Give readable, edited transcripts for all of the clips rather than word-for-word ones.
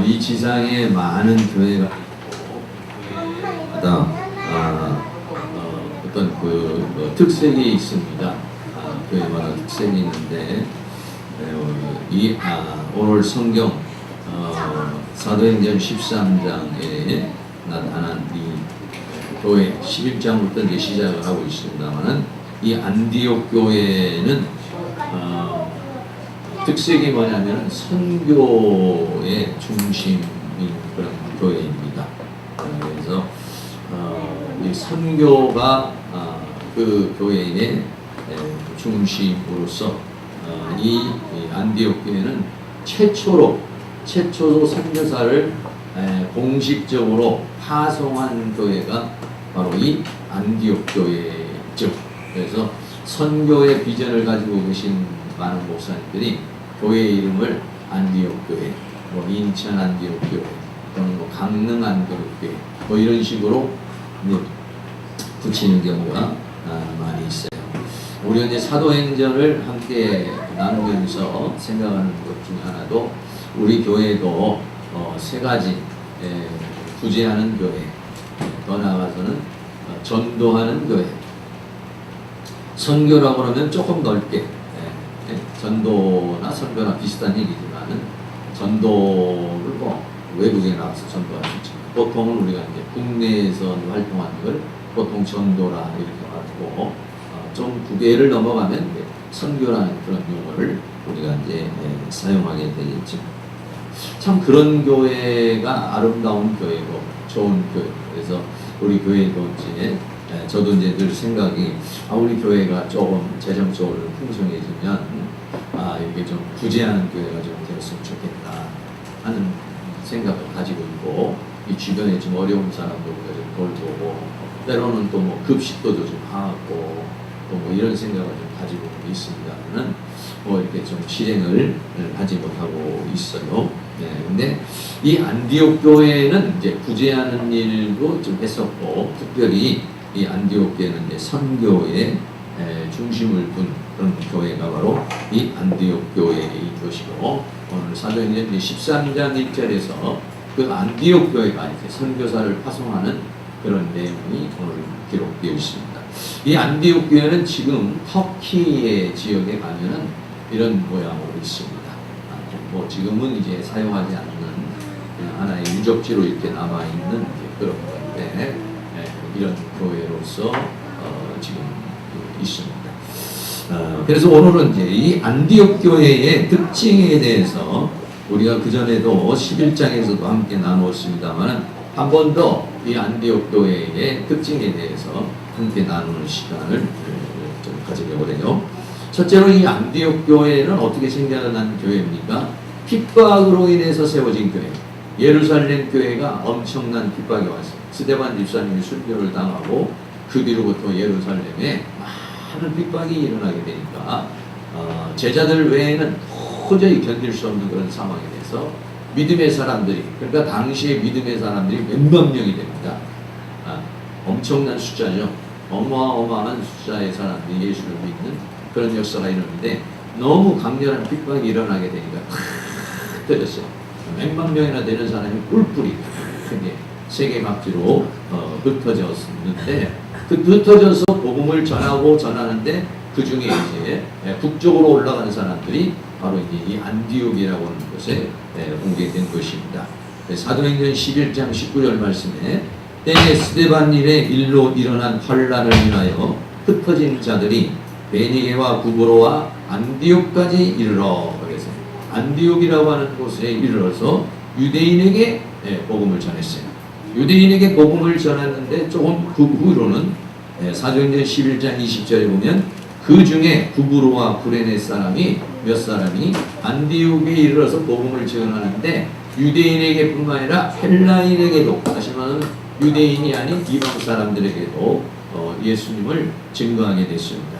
이 지상에 많은 교회가 있고 교회마다 어떤 특색이 있습니다. 교회마다 특색이 있는데 오늘 성경 사도행전 13장에 나타난 이 교회 11장부터 이제 시작을 하고 있습니다만은 이 안디옥 교회는 특색이 뭐냐면 선교의 중심인 그런 교회입니다. 그래서 이 선교가 그 교회의 중심으로서 이 안디옥 교회는 최초로 선교사를 공식적으로 파송한 교회가 바로 이 안디옥 교회죠. 그래서 선교의 비전을 가지고 계신 많은 목사님들이 교회 이름을 안디옥 교회, 인천 안디옥 교회, 또는 강릉 안디옥 교회, 이런 식으로 붙이는 경우가 많이 있어요. 우리가 이제 사도행전을 함께 나누면서 생각하는 것 중에 하나도 우리 교회도 세 가지 구제하는 교회, 더 나아가서는 전도하는 교회. 선교라고 하면 조금 넓게 전도나 선교나 비슷한 얘기지만은 전도를 외국에 나가서 전도할 수 있죠. 보통은 우리가 이제 국내에서 활동하는 걸 보통 전도라 이렇게 말하고 좀 구계를 넘어가면 선교라는 그런 용어를 우리가 이제 사용하게 되겠죠. 참 그런 교회가 아름다운 교회고 좋은 교회. 그래서 우리 교회도 이제 저도 이제 늘 생각이 우리 교회가 조금 재정적으로 풍성해지면 이게 좀 구제하는 교회가 좀 되었으면 좋겠다 하는 생각을 가지고 있고, 이 주변에 좀 어려운 사람도 우리가 좀 돌보고, 때로는 또 급식도 좀 하고 또 이런 생각을 좀 가지고 있습니다만은 이렇게 좀 실행을 하지 못하고 있어요. 근데 이 안디옥 교회는 이제 구제하는 일도 좀 했었고, 특별히 이 안디옥 교회는 이제 선교의 중심을 둔 그런 교회가 바로 이 안디옥 교회의 것이고, 오늘 사도행전 13장 1절에서 그 안디옥 교회가 이렇게 선교사를 파송하는 그런 내용이 오늘 기록되어 있습니다. 이 안디옥 교회는 지금 터키의 지역에 가면은 이런 모양으로 있습니다. 지금은 이제 사용하지 않는 하나의 유적지로 이렇게 남아있는 그런 건데, 이런 교회로서 지금 있습니다. 그래서 오늘은 이제 이 안디옥 교회의 특징에 대해서 우리가 그전에도 11장에서도 함께 나누었습니다만 한 번 더 이 안디옥 교회의 특징에 대해서 함께 나누는 시간을 좀 가지려고 해요. 첫째로 이 안디옥 교회는 어떻게 생겨난 교회입니까? 핍박으로 인해서 세워진 교회. 예루살렘 교회가 엄청난 핍박이 왔어요. 스데반 집사님이 순교를 당하고 그 뒤로부터 예루살렘에 많은 핍박이 일어나게 되니까 제자들 외에는 도저히 견딜 수 없는 그런 상황이 돼서 믿음의 사람들이, 그러니까 당시에 믿음의 사람들이 몇만 명이 됩니다. 엄청난 숫자죠. 어마어마한 숫자의 사람들이 예수를 믿는 그런 역사가 일어나는데, 너무 강렬한 핍박이 일어나게 되니까 터졌어요. 몇만 명이나 되는 사람이 뿔뿔이 크게 세계 각지로 흩어졌는데, 흩어져서 복음을 전하는데 그 중에 이제 북쪽으로 올라가는 사람들이 바로 이제 이 안디옥이라고 하는 곳에 오게 된 것입니다. 사도행전 11장 19절 말씀에 때에 스데반 일로 일어난 환란을 인하여 흩어진 자들이 베니게와 구브로와 안디옥까지 이르러, 그래서 안디옥이라고 하는 곳에 이르러서 유대인에게 복음을 전했어요. 유대인에게 복음을 전했는데 조금 그 후로는 사도행전 11장 20절에 보면 그 중에 구브로와 구레네 사람이 몇 사람이 안디옥에 이르러서 복음을 전하는데, 유대인에게 뿐만 아니라 헬라인에게도, 다시 말하면 유대인이 아닌 이방 사람들에게도 예수님을 증거하게 됐습니다.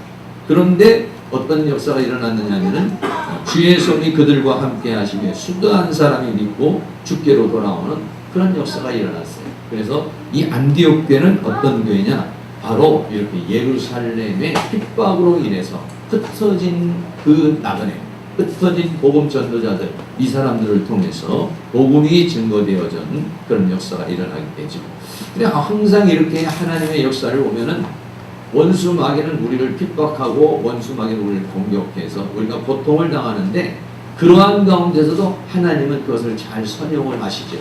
그런데 어떤 역사가 일어났느냐면은 주의 손이 그들과 함께 하시며 수도한 사람이 믿고 주께로 돌아오는 그런 역사가 일어났어요. 그래서 이 안디옥 교회는 어떤 교회냐? 바로 이렇게 예루살렘의 핍박으로 인해서 흩어진 그 나그네, 흩어진 복음 전도자들, 이 사람들을 통해서 복음이 증거되어진 그런 역사가 일어나게 되죠. 그래 항상 이렇게 하나님의 역사를 보면은 원수 마귀는 우리를 핍박하고 원수 마귀는 우리를 공격해서 우리가 고통을 당하는데 그러한 가운데서도 하나님은 그것을 잘 선용을 하시죠.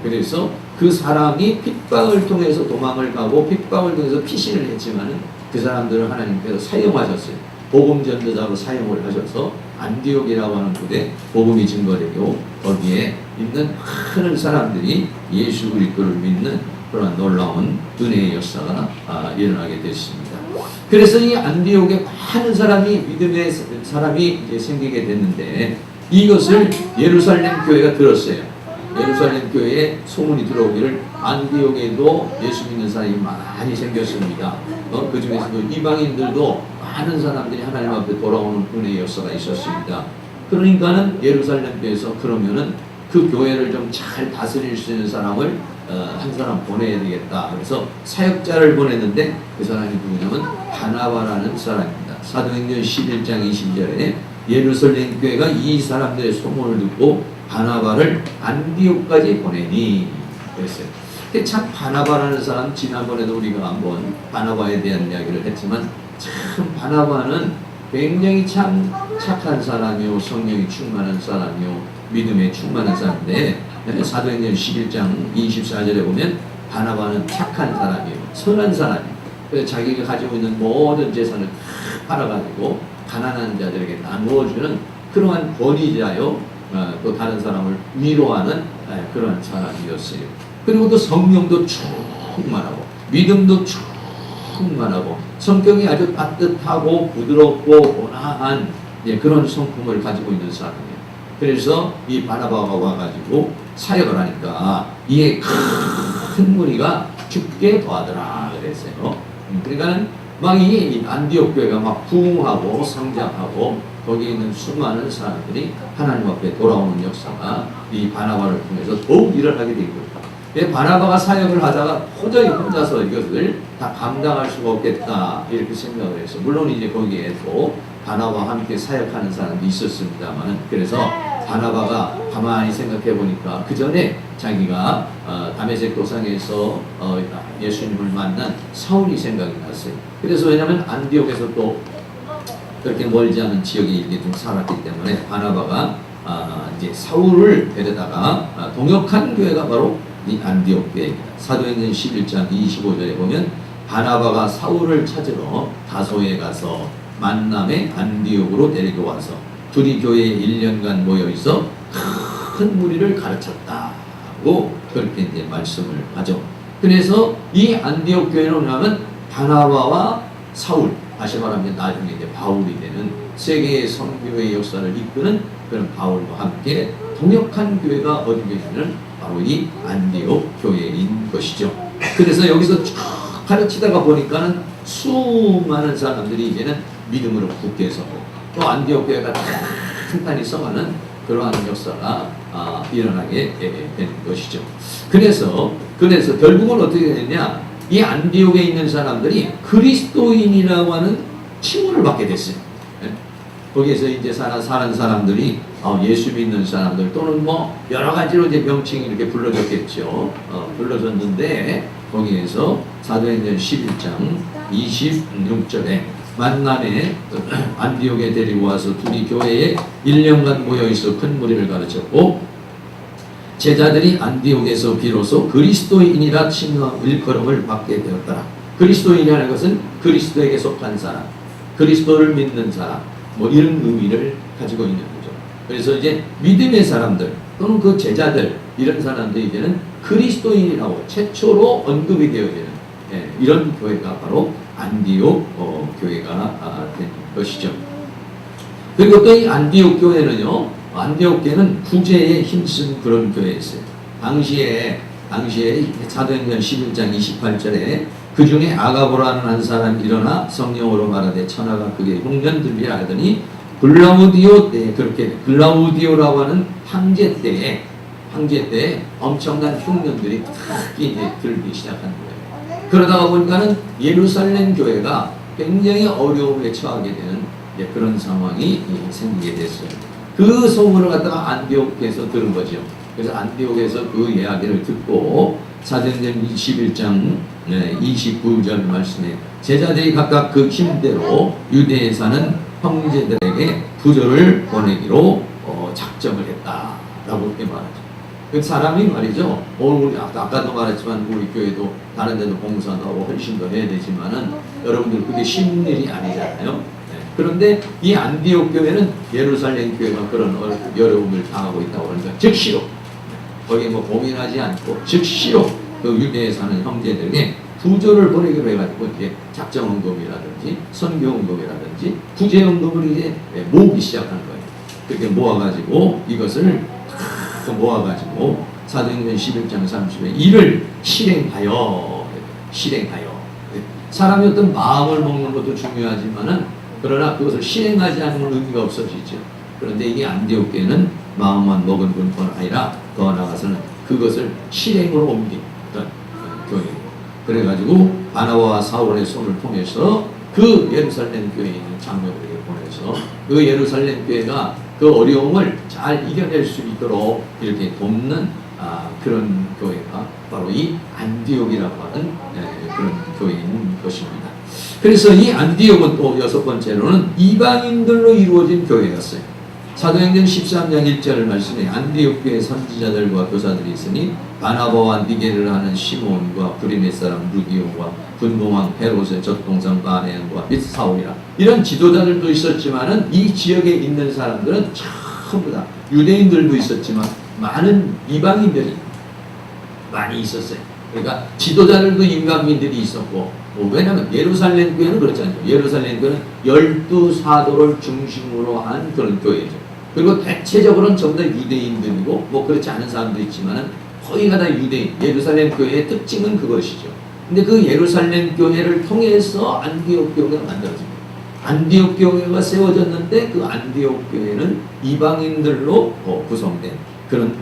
그래서 그 사람이 핍박을 통해서 도망을 가고 핍박을 통해서 피신을 했지만은 그 사람들을 하나님께서 사용하셨어요. 복음 전도자로 사용을 하셔서 안디옥이라고 하는 곳에 복음이 증거되고 거기에 있는 많은 사람들이 예수 그리스도를 믿는 그런 놀라운 은혜의 역사가 일어나게 됐습니다. 그래서 이 안디옥에 많은 사람이 믿음의 사람이 이제 생기게 됐는데 이것을 예루살렘 교회가 들었어요. 예루살렘 교회에 소문이 들어오기를 안디옥에도 예수 믿는 사람이 많이 생겼습니다. 그 중에서도 이방인들도 많은 사람들이 하나님 앞에 돌아오는 은혜의 역사가 있었습니다. 그러니까는 예루살렘 교회에서 그러면은 그 교회를 좀 잘 다스릴 수 있는 사람을 한 사람 보내야 되겠다. 그래서 사역자를 보냈는데 그 사람이 누구냐면 바나바라는 사람입니다. 사도행전 11장 20절에 예루살렘 교회가 이 사람들의 소문을 듣고 바나바를 안디옥까지 보내니 그랬어요. 근데 참 바나바라는 사람 지난번에도 우리가 한번 바나바에 대한 이야기를 했지만 참 바나바는 굉장히 참 착한 사람이요 성령이 충만한 사람이요 믿음에 충만한 사람인데 사도행전 11장 24절에 보면 바나바는 착한 사람이요 선한 사람이에요. 그래서 자기가 가지고 있는 모든 재산을 다 팔아가지고 가난한 자들에게 나누어주는 그러한 권위자요 또 다른 사람을 위로하는 그런 사람이었어요. 그리고 또 성령도 충만하고 믿음도 충만하고 성격이 아주 따뜻하고 부드럽고 온화한 그런 성품을 가지고 있는 사람이에요. 그래서 이 바나바가 와가지고 사역을 하니까 이에 큰 무리가 죽게 더하더라 그랬어요. 그러니까는 막 이 안디옥 교회가 막 부흥하고 성장하고 거기에 있는 수많은 사람들이 하나님 앞에 돌아오는 역사가 이 바나바를 통해서 더욱 일어나게 된 거예요. 바나바가 사역을 하다가 도저히 혼자서 이것을 다 감당할 수가 없겠다 이렇게 생각을 했어요. 물론 이제 거기에 또 바나바와 함께 사역하는 사람도 있었습니다만 그래서 바나바가 가만히 생각해 보니까 그 전에 자기가 다메섹 도상에서 예수님을 만난 사울이 생각이 났어요. 그래서 왜냐하면 안디옥에서 또 그렇게 멀지 않은 지역에 이렇게 좀 살았기 때문에 바나바가 이제 사울을 데려다가 동역한 교회가 바로 이 안디옥 교회입니다. 사도행전 11장 25절에 보면 바나바가 사울을 찾으러 다소에 가서 만남의 안디옥으로 데리고 와서 둘이 교회에 1년간 모여있어 큰 무리를 가르쳤다고 그렇게 이제 말씀을 하죠. 그래서 이 안디옥 교회는 뭐냐면 바나바와 사울, 다시 말하면 나중에 이제 바울이 되는 세계의 선교의 역사를 이끄는 그런 바울과 함께 동역한 교회가 어디 계시냐면 바로 이 안디옥 교회인 것이죠. 그래서 여기서 쭉 가르치다가 보니까는 수많은 사람들이 이제는 믿음으로 굳게 서고 또 안디옥 교회가 탄탄히 서가는 그러한 역사가 일어나게 되는 것이죠. 그래서 결국은 어떻게 되느냐? 이 안디옥에 있는 사람들이 그리스도인이라고 하는 칭호를 받게 됐어요. 거기에서 이제 사는 사람들이 예수 믿는 사람들 또는 뭐 여러 가지로 이제 명칭이 이렇게 불러졌겠죠. 불러졌는데 거기에서 사도행전 11장 26절에 만남에 안디옥에 데리고 와서 둘이 교회에 1년간 모여있어 큰 무리를 가르쳤고 제자들이 안디옥에서 비로소 그리스도인이라 칭하 일컬음을 받게 되었더라. 그리스도인이라는 것은 그리스도에게 속한 사람, 그리스도를 믿는 사람 뭐 이런 의미를 가지고 있는 거죠. 그래서 이제 믿음의 사람들 또는 그 제자들 이런 사람들이 이제는 그리스도인이라고 최초로 언급이 되어지는 이런 교회가 바로 안디옥 교회가 된 것이죠. 그리고 또 이 안디옥 교회는요, 안디옥 교회는 구제에 힘쓴 그런 교회였어요. 당시에 사도행전 11장 28절에 그 중에 아가보라는 한 사람이 일어나 성령으로 말하되 천하가 그게 흉년들이라 하더니 글라우디오 때 그렇게 글라우디오라고 하는 황제 때에 엄청난 흉년들이 특히 이제 들기 시작한 거예요. 그러다가 보니까는 예루살렘 교회가 굉장히 어려움에 처하게 되는 그런 상황이 생기게 됐어요. 그 소문을 갖다가 안디옥에서 들은 거죠. 그래서 안디옥에서 그 이야기를 듣고 사도행전 21장 29절 말씀에 제자들이 각각 그 힘대로 유대에 사는 형제들에게 부조를 보내기로 작정을 했다라고 이렇게 말하죠. 그 사람이 말이죠. 우리 아까도 말했지만 우리 교회도 다른 데도 봉사도 하고 헌신도 해야 되지만은 여러분들 그게 쉬운 일이 아니잖아요. 그런데 이 안디옥 교회는 예루살렘 교회가 그런 어려움을 당하고 있다고 하니까 즉시로 거기에 뭐 고민하지 않고 즉시로 그 유대에 사는 형제들에게 부조를 보내기로 해가지고 이제 작정헌금이라든지 선교헌금이라든지 구제헌금을 이제 모으기 시작하는 거예요. 그렇게 모아가지고 이것을 다 모아가지고 사도행전 11장 30에 이를 실행하여 사람이 어떤 마음을 먹는 것도 중요하지만은 그러나 그것을 실행하지 않으면 의미가 없어지죠. 그런데 이게 안디옥 교회는 마음만 먹은 뿐만 아니라 더 나아가서는 그것을 실행으로 옮긴 교회예요. 그래가지고 바나바와 사울의 손을 통해서 그 예루살렘 교회에 있는 장로들에게 보내서 그 예루살렘 교회가 그 어려움을 잘 이겨낼 수 있도록 이렇게 돕는 그런 교회가 바로 이 안디옥이라고 하는 그런 교회인 것입니다. 그래서 이 안디옥은 또 여섯 번째로는 이방인들로 이루어진 교회였어요. 사도행전 13장 1절 말씀에 안디옥 교회 선지자들과 교사들이 있으니 바나바와 니게를 하는 시몬과 구리네 사람 루디오와 분봉왕 헤롯의 젖동상 바네안과 및 사울이라 이런 지도자들도 있었지만은 이 지역에 있는 사람들은 전부 다 유대인들도 있었지만 많은 이방인들이 많이 있었어요. 그러니까 지도자들도 이방인들이 있었고 왜냐하면 예루살렘 교회는 그렇지 않죠. 예루살렘 교회는 12사도를 중심으로 한 그런 교회죠. 그리고 대체적으로는 전부 다 유대인들이고 뭐 그렇지 않은 사람도 있지만은 거의가 다 유대인. 예루살렘 교회의 특징은 그것이죠. 근데 그 예루살렘 교회를 통해서 안디옥 교회가 만들어집니다. 안디옥 교회가 세워졌는데 그 안디옥 교회는 이방인들로 구성된 그런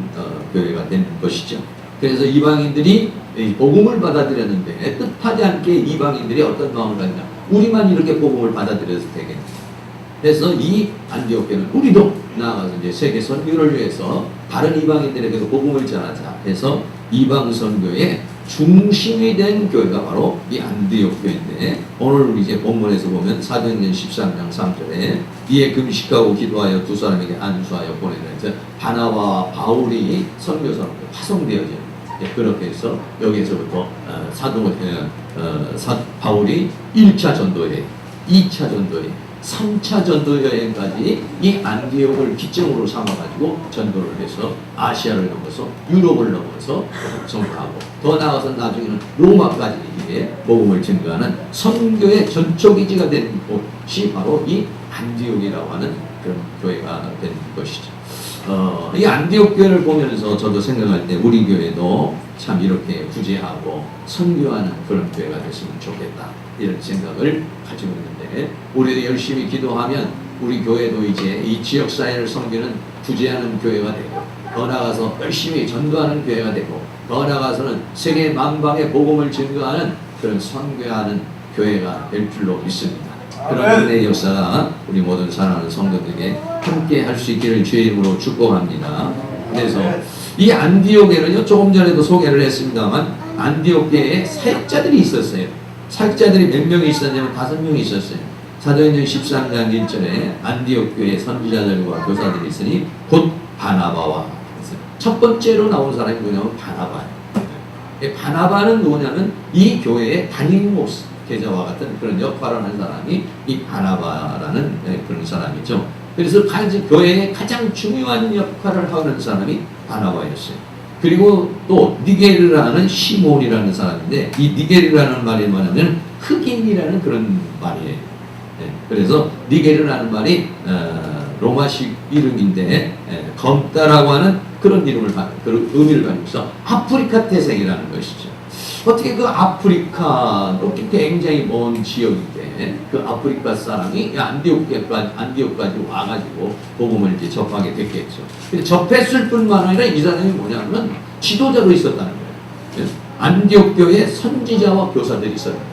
교회가 된 것이죠. 그래서 이방인들이 복음을 받아들였는데 뜻하지 않게 이방인들이 어떤 마음을 가지냐. 우리만 이렇게 복음을 받아들여도 되겠네. 그래서 이 안디옥 교회는 우리도 나아가서 이제 세계 선교를 위해서 다른 이방인들에게도 복음을 전하자 해서 이방 선교의 중심이 된 교회가 바로 이 안디옥 교회인데 오늘 이제 본문에서 보면 사도행전 13장 3절에 이에 금식하고 기도하여 두 사람에게 안수하여 보내는 바나바와 바울이 선교사로 파송되어져요. 그렇게 해서 여기에서부터 바울이 1차 전도여행, 2차 전도여행, 3차 전도 여행까지 이 안디옥을 기점으로 삼아가지고 전도를 해서 아시아를 넘어서 유럽을 넘어서 전파하고 더 나아가서 나중에는 로마까지 이게 복음을 증거하는 선교의 전초기지가 된 곳이 바로 이 안디옥이라고 하는 그런 교회가 된 것이죠. 이 안디옥 교회를 보면서 저도 생각할 때 우리 교회도 참 이렇게 구제하고 선교하는 그런 교회가 됐으면 좋겠다 이런 생각을 가지고 있는데 우리도 열심히 기도하면 우리 교회도 이제 이 지역사회를 섬기는 구제하는 교회가 되고 더 나아가서 열심히 전도하는 교회가 되고 더 나아가서는 세계 만방의 복음을 증거하는 그런 선교하는 교회가 될 줄로 믿습니다. 그런 은혜의 역사가 우리 모든 사랑하는 성도들에게 함께 할 수 있기를 주의 이름으로 축복합니다. 그래서 이 안디옥에는요 조금 전에도 소개를 했습니다만 안디옥에 사역자들이 있었어요. 사역자들이 몇 명이 있었냐면 5명이 있었어요. 사도행전 13장 1절에 안디옥 교회 선지자들과 교사들이 있으니 곧 바나바와 첫 번째로 나온 사람이 누구냐면 바나바예요. 바나바는 누구냐면 이 교회의 담임 목회자와 같은 그런 역할을 한 사람이 이 바나바라는 그런 사람이죠. 그래서 교회의 가장 중요한 역할을 하는 사람이 바나바였어요. 그리고 또 니게르라는 시몬이라는 사람인데 이 니게르라는 말이 뭐냐면 흑인이라는 그런 말이에요. 그래서 니게르라는 말이 로마식 이름인데 검다라고 하는 그런 그런 의미를 가지고 있어 아프리카 태생이라는 것이죠. 어떻게 그 아프리카로 굉장히 먼 지역인데 그 아프리카 사람이 안디옥까지 와가지고 복음을 이제 접하게 됐겠죠. 근데 접했을 뿐만 아니라 이 사람이 뭐냐면 지도자로 있었다는 거예요. 안디옥 교회에 선지자와 교사들이 있었는데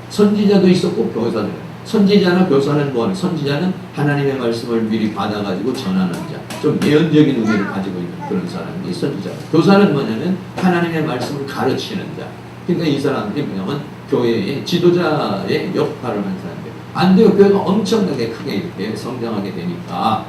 선지자도 있었고 교사들. 선지자나 교사는 뭐하는? 선지자는 하나님의 말씀을 미리 받아가지고 전하는 자. 좀 예언적인 의미를 가지고 있는 그런 사람이 선지자. 교사는 뭐냐면 하나님의 말씀을 가르치는 자. 그러니까 이 사람들이 뭐냐면 교회의 지도자의 역할을 한 사람들. 안디옥 교회가 엄청나게 크게 이렇게 성장하게 되니까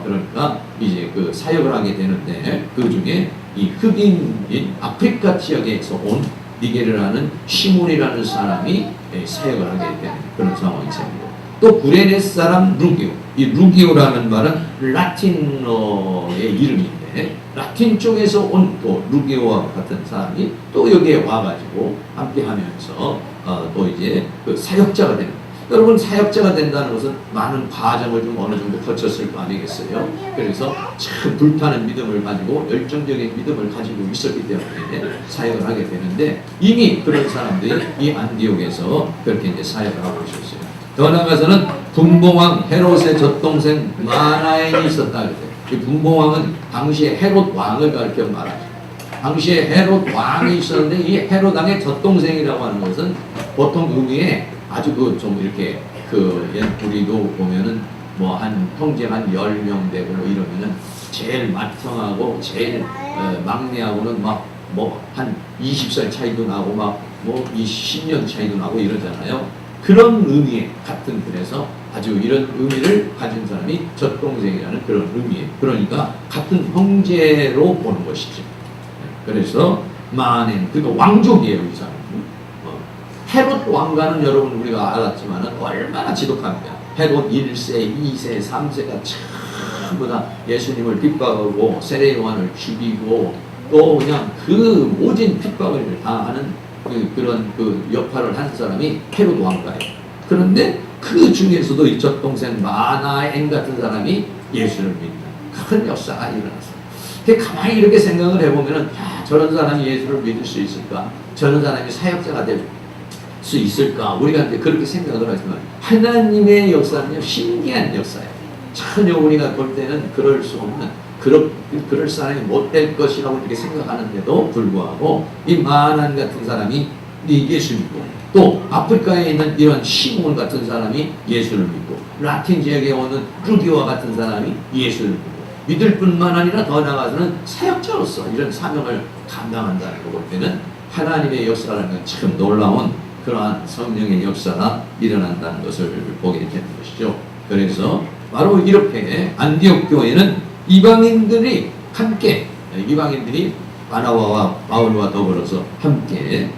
그러니까 이제 그 사역을 하게 되는데 그 중에 이 흑인인 아프리카 지역에서 온 니게르라는 시몬이라는 사람이 사역을 하게 되는 그런 상황이 생깁니다. 또 구레네 사람 루기오. 이 루기오라는 말은 라틴어의 이름인데 라틴 쪽에서 온 또 루기오와 같은 사람이 또 여기에 와가지고 함께하면서 또 이제 그 사역자가 되는. 여러분 사역자가 된다는 것은 많은 과정을 좀 어느 정도 거쳤을 거 아니겠어요? 그래서 참 불타는 믿음을 가지고 열정적인 믿음을 가지고 있었기 때문에 사역을 하게 되는데 이미 그런 사람들이 이 안디옥에서 그렇게 이제 사역을 하고 있었어요. 더 나아가서는 분봉왕 헤롯의 젖동생 마나엔이 있었다 그랬어요. 이 분봉왕은 당시에 헤롯 왕을 가르쳐 말하죠. 당시에 헤롯 왕이 있었는데 이 헤롯 왕의 젖동생이라고 하는 것은 보통 의미에 아주 그 좀 이렇게 우리도 보면은 뭐 한 형제 한 10명 되고 뭐 이러면은 제일 맏형하고 제일 막내하고는 막 뭐 한 20살 차이도 나고 막 뭐 10년 차이도 나고 이러잖아요. 그런 의미에 같은 그래서 아주 이런 의미를 가진 사람이 젖동생이라는 그런 의미예요. 그러니까 같은 형제로 보는 것이죠. 그래서 마넨 그러니까 왕족이에요 이 사람. 헤롯 왕가는 여러분 우리가 알았지만 얼마나 지독합니다. 헤롯 1세, 2세, 3세가 전부 다 예수님을 핍박하고 세례 요한을 죽이고 또 그냥 그 모진 핍박을 다 하는 그런 역할을 한 사람이 헤롯 왕가예요. 그런데 그 중에서도 이 젖동생 마나엔 같은 사람이 예수를 믿는 큰 역사가 일어났어요. 가만히 이렇게 생각을 해보면은 야, 저런 사람이 예수를 믿을 수 있을까? 저런 사람이 사역자가 될 수 있을까? 우리가 이제 그렇게 생각을 하지만 하나님의 역사는요 신기한 역사예요. 전혀 우리가 볼 때는 그럴 수 없는 그럴 사람이 못 될 것이라고 이렇게 생각하는데도 불구하고 이 마난 같은 사람이 예수 믿고 또 아프리카에 있는 이런 시몬 같은 사람이 예수를 믿고 라틴 지역에 오는 루기와 같은 사람이 예수를 믿고 믿을 뿐만 아니라 더 나아가서는 사역자로서 이런 사명을 감당한다는 거 볼 때는 하나님의 역사라는 건 참 놀라운 그러한 성령의 역사가 일어난다는 것을 보게 되는 것이죠. 그래서 바로 이렇게 안디옥 교회는 이방인들이 함께 이방인들이 바나바와 바울과 더불어서 함께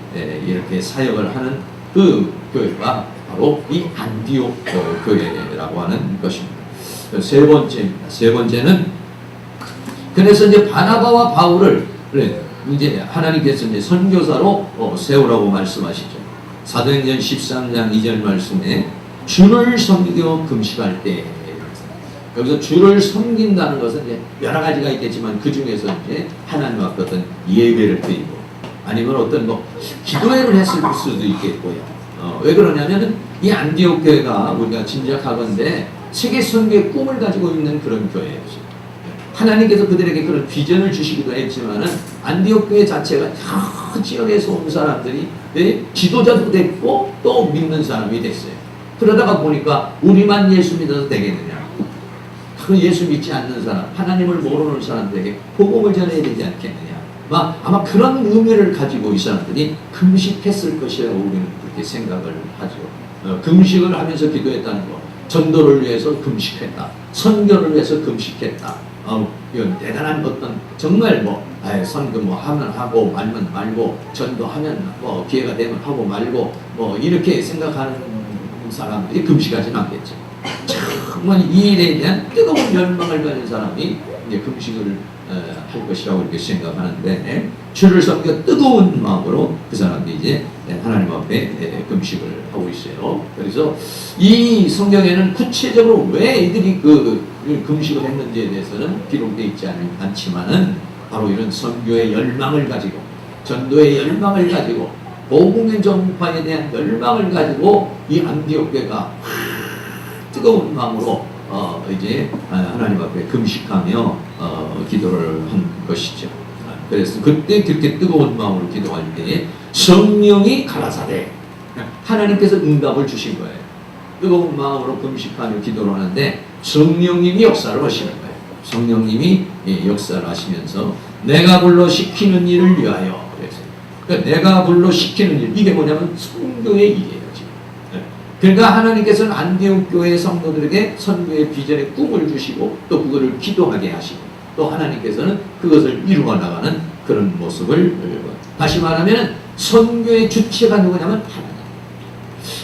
이렇게 사역을 하는 그 교회가 바로 이 안디옥 교회라고 하는 것입니다. 세 번째입니다. 세 번째는 그래서 이제 바나바와 바울을 이제 하나님께서 이제 선교사로 세우라고 말씀하시죠. 사도행전 13장 2절 말씀에 주를 섬겨 금식할 때 여기서 주를 섬긴다는 것은 이제 여러 가지가 있겠지만 그 중에서 이제 하나님 앞에 어떤 예배를 드리고 아니면 어떤 뭐 기도회를 했을 수도 있겠고요. 왜 그러냐면은 이 안디옥 교회가 우리가 짐작하건대 세계 선교의 꿈을 가지고 있는 그런 교회예요. 하나님께서 그들에게 그런 비전을 주시기도 했지만은 안디옥 교회 자체가 여러 지역에서 온 사람들이 지도자도 됐고 또 믿는 사람이 됐어요. 그러다가 보니까 우리만 예수 믿어도 되겠느냐? 그 예수 믿지 않는 사람, 하나님을 모르는 사람들에게 복음을 전해야 되지 않겠느냐? 아마 그런 의미를 가지고 이 사람들이 금식했을 것이라고 우리는 그렇게 생각을 하죠. 금식을 하면서 기도했다는 거, 전도를 위해서 금식했다, 선교를 위해서 금식했다. 이건 대단한 어떤 정말 선교 하면 하고 말면 말고 전도하면 기회가 되면 하고 말고 이렇게 생각하는 사람들이 금식하지는 않겠죠. 정말 이 일에 대한 뜨거운 열망을 가진 사람이 이제 금식을 할 것이라고 이렇게 생각하는데 주를 섬겨 뜨거운 마음으로 그 사람들이 이제 하나님 앞에 금식을 하고 있어요. 그래서 이 성경에는 구체적으로 왜 이들이 금식을 했는지에 대해서는 기록되어 있지 않지만은 바로 이런 선교의 열망을 가지고 전도의 열망을 가지고 복음의 전파에 대한 열망을 가지고 이 안디옥 교회가 뜨거운 마음으로 이제 하나님 앞에 금식하며 기도를 한 것이죠. 그래서 그때 그렇게 뜨거운 마음으로 기도할 때에 성령이 가라사대 하나님께서 응답을 주신 거예요. 뜨거운 마음으로 금식하며 기도를 하는데 성령님이 역사를 하시는 거예요. 성령님이 역사를 하시면서 내가 불러 시키는 일을 위하여 그랬어요. 그러니까 내가 불러 시키는 일, 이게 뭐냐면 선교의 일이에요. 지금. 그러니까 하나님께서는 안디옥 교회 성도들에게 선교의 비전의 꿈을 주시고 또 그거를 기도하게 하시고 또 하나님께서는 그것을 이루어 나가는 그런 모습을, 다시 말하면 선교의 주체가 누구냐면 하나님.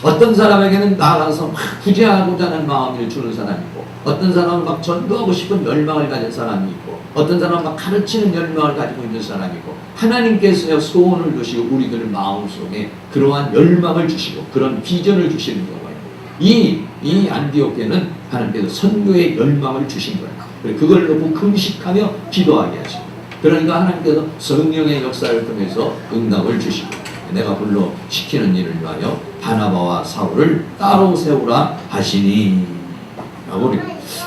어떤 사람에게는 나가서 막 구제하고자 하는 마음을 주는 사람이 있고, 어떤 사람은 막 전도하고 싶은 열망을 가진 사람이 있고, 어떤 사람은 막 가르치는 열망을 가지고 있는 사람이 있고, 하나님께서 소원을 주시고 우리들 마음속에 그러한 열망을 주시고 그런 비전을 주시는 경우가 있고, 이 안디옥에는 하나님께서 선교의 열망을 주신 거예요. 그걸 놓고 금식하며 기도하게 하시고, 그러니까 하나님께서 성령의 역사를 통해서 응답을 주시고, 내가 불러 시키는 일을 위하여 바나바와 사울을 따로 세우라 하시니 라고.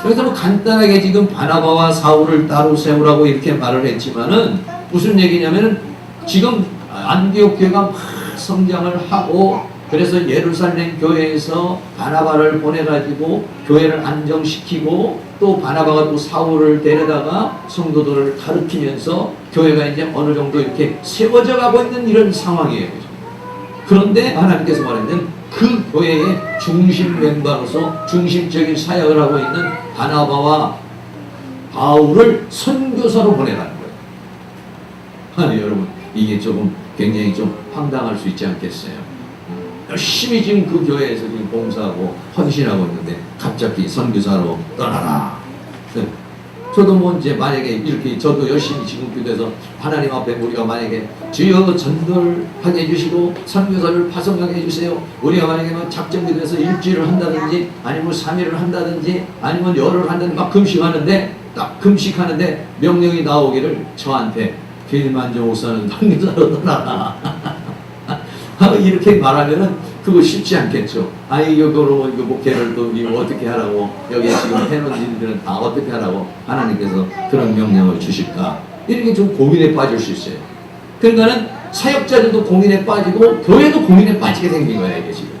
그래서 뭐 간단하게 지금 바나바와 사울을 따로 세우라고 이렇게 말을 했지만은 무슨 얘기냐면은 지금 안디옥 교회가 막 성장을 하고, 그래서 예루살렘 교회에서 바나바를 보내가지고 교회를 안정시키고, 또 바나바가 또 사울을 데려다가 성도들을 가르치면서 교회가 이제 어느 정도 이렇게 세워져 가고 있는 이런 상황이에요. 그런데 하나님께서 말하는 그 교회의 중심 멤버로서 중심적인 사역을 하고 있는 바나바와 바울을 선교사로 보내라는 거예요. 아니 여러분, 이게 조금 굉장히 좀 황당할 수 있지 않겠어요? 열심히 지금 그 교회에서 지금 봉사하고 헌신하고 있는데 갑자기 선교사로 떠나라. 저도 뭐 이제 만약에 이렇게 저도 열심히 지금 기도해서 하나님 앞에 우리가 만약에 주여 전도하게 해주시고 선교사를 파송하게 해주세요. 우리가 만약에 뭐 작정 기도해서 일주일을 한다든지 아니면 3일을 한다든지 아니면 열흘을 한다든지 막 금식하는데, 딱 금식하는데 명령이 나오기를 저한테 길만조 목사는 선교사로 떠나라. 이렇게 말하면은 그거 쉽지 않겠죠. 이거 이거 목회를 또 이거 어떻게 하라고, 여기 지금 해놓은 일들은 다 어떻게 하라고 하나님께서 그런 명령을 주실까? 이렇게 좀 고민에 빠질 수 있어요. 그러니까는 사역자들도 고민에 빠지고 교회도 고민에 빠지게 생긴 거야, 이게 지금.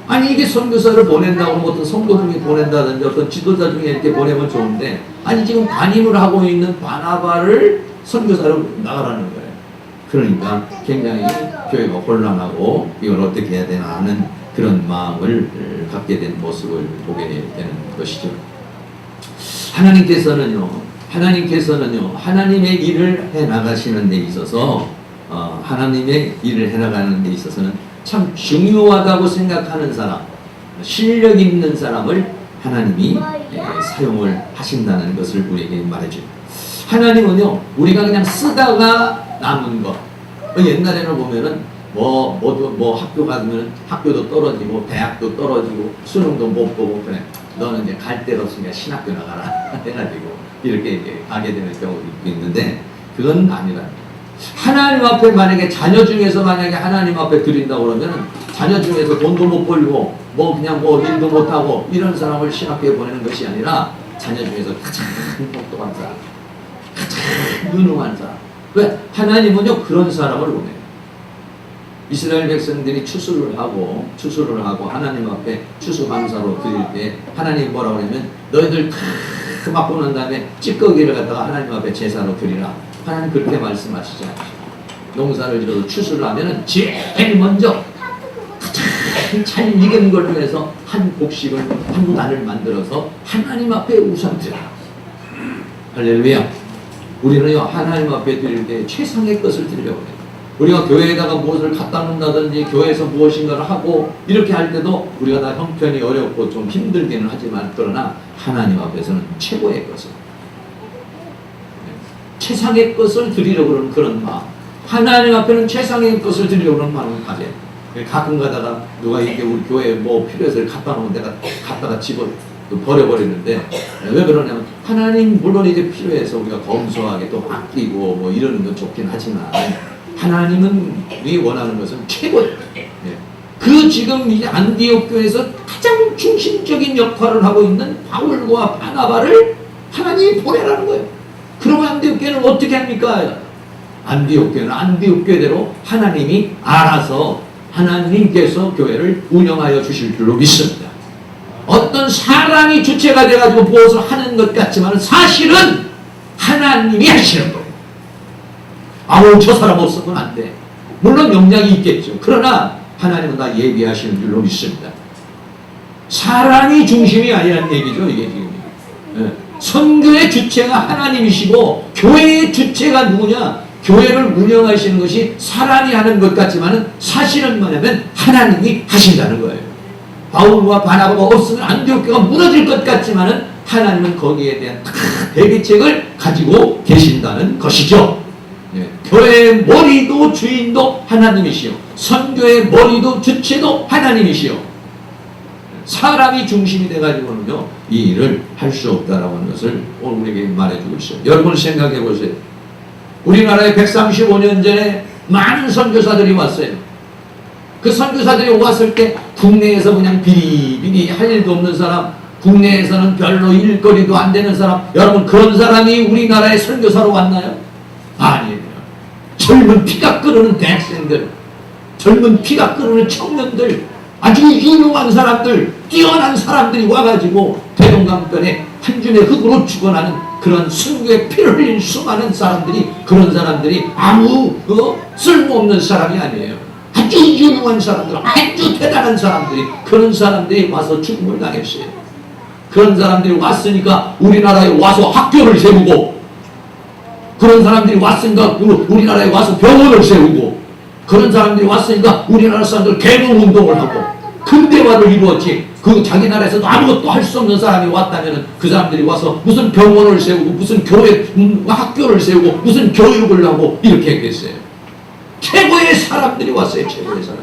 아니 이게 선교사를 보낸다고 어떤 성도 중에 보낸다든지 어떤 지도자 중에 이렇게 보내면 좋은데, 아니 지금 담임을 하고 있는 바나바를 선교사로 나가라는 거예요. 그러니까 굉장히 교회가 혼란하고 이걸 어떻게 해야 되나 하는 그런 마음을 갖게 된 모습을 보게 되는 것이죠. 하나님께서는요 하나님의 일을 해나가시는 데 있어서 하나님의 일을 해나가는 데 있어서는 참 중요하다고 생각하는 사람, 실력 있는 사람을 하나님이 사용을 하신다는 것을 우리에게 말해줘요. 하나님은요 우리가 그냥 쓰다가 남은 것, 옛날에는 보면은 뭐 학교 가면 학교도 떨어지고 대학도 떨어지고 수능도 못 보고, 그래 너는 이제 갈 데가 없으니까 신학교 나가라 해가지고 이렇게 이제 가게 되는 경우도 있는데, 그건 아니라 하나님 앞에 만약에 자녀 중에서 만약에 하나님 앞에 드린다고 그러면은 자녀 중에서 돈도 못 벌고 뭐 그냥 뭐 일도 못 하고 이런 사람을 신학교에 보내는 것이 아니라 자녀 중에서 가장 똑똑한 사람, 가장 유능한 사람. 왜? 하나님은요 그런 사람을 원해요. 이스라엘 백성들이 추수를 하고 하나님 앞에 추수감사로 드릴 때 하나님 뭐라고 하냐면 너희들 다 맞고 난 다음에 찌꺼기를 갖다가 하나님 앞에 제사로 드리라. 하나님 그렇게 말씀하시지 않으시고, 농사를 지어서 추수를 하면은 제일 먼저 가장 잘 익은 걸로 해서 한 곡식을 한 단을 만들어서 하나님 앞에 우선 드려. 할렐루야. 우리는요 하나님 앞에 드릴 때 최상의 것을 드리려고 해요. 우리가 교회에다가 무엇을 갖다 놓는다든지 교회에서 무엇인가를 하고 이렇게 할 때도 우리가 다 형편이 어렵고 좀 힘들기는 하지만, 그러나 하나님 앞에서는 최고의 것을, 최상의 것을 드리려고 하는 그런 마음, 하나님 앞에는 최상의 것을 드리려고 하는 마음을 가져요. 가끔 가다가 누가 이게 우리 교회에 뭐 필요해서 갖다 놓으면 내가 갖다가 집어 버려버리는데, 왜 그러냐면 하나님 물론 이제 필요해서 우리가 검소하게 또 아끼고 뭐 이러는 건 좋긴 하지만 하나님은 우리 원하는 것은 최고예요. 그 지금 이제 안디옥 교회에서 가장 중심적인 역할을 하고 있는 바울과 바나바를 하나님이 보내라는 거예요. 그럼 안디옥 교회는 어떻게 합니까? 안디옥 교회는 안디옥 교회대로 하나님이 알아서 하나님께서 교회를 운영하여 주실 줄로 믿습니다. 어떤 사람이 주체가 돼가지고 무엇을 하는 것 같지만 사실은 하나님이 하시는 거예요. 아우 저 사람 없으면 안 돼. 물론 영향이 있겠죠. 그러나 하나님은 다 예비하시는 줄로 믿습니다. 사람이 중심이 아니라는 얘기죠. 이게 지금. 선교의 주체가 하나님이시고 교회의 주체가 누구냐? 교회를 운영하시는 것이 사람이 하는 것 같지만 사실은 뭐냐면 하나님이 하신다는 거예요. 바울과 바나바가 없으면 안디옥교가 무너질 것 같지만 하나님은 거기에 대한 대비책을 가지고 계신다는 것이죠. 교회의 머리도 주인도 하나님이시오. 선교의 머리도 주체도 하나님이시오. 사람이 중심이 돼가지고는요 이 일을 할 수 없다라고 하는 것을 오늘 우리에게 말해주고 있어요. 여러분 생각해 보세요. 우리나라에 135년 전에 많은 선교사들이 왔어요. 그 선교사들이 왔을 때 국내에서 그냥 비리비리 할 일도 없는 사람, 국내에서는 별로 일거리도 안 되는 사람, 여러분 그런 사람이 우리나라에 선교사로 왔나요? 아니에요. 젊은 피가 끓는 대학생들, 젊은 피가 끓는 청년들, 아주 유능한 사람들, 뛰어난 사람들이 와가지고 대동강변에 한 줌의 흙으로 죽어나는 그런 순교에 피를 흘린 수많은 사람들이, 그런 사람들이 아무 쓸모없는 사람이 아니에요. 아주 유능한 사람들, 아주 대단한 사람들이, 그런 사람들이 와서 죽음을 당했어요. 그런 사람들이 왔으니까 우리나라에 와서 학교를 세우고, 그런 사람들이 왔으니까 우리나라에 와서 병원을 세우고, 그런 사람들이 왔으니까 우리나라 사람들 개농운동을 하고 근대화를 이루었지. 그 자기 나라에서도 아무것도 할 수 없는 사람이 왔다면 그 사람들이 와서 무슨 병원을 세우고 무슨 교회 학교를 세우고 무슨 교육을 하고 이렇게 했겠어요. 최고의 사람들이 왔어요. 최고의 사람.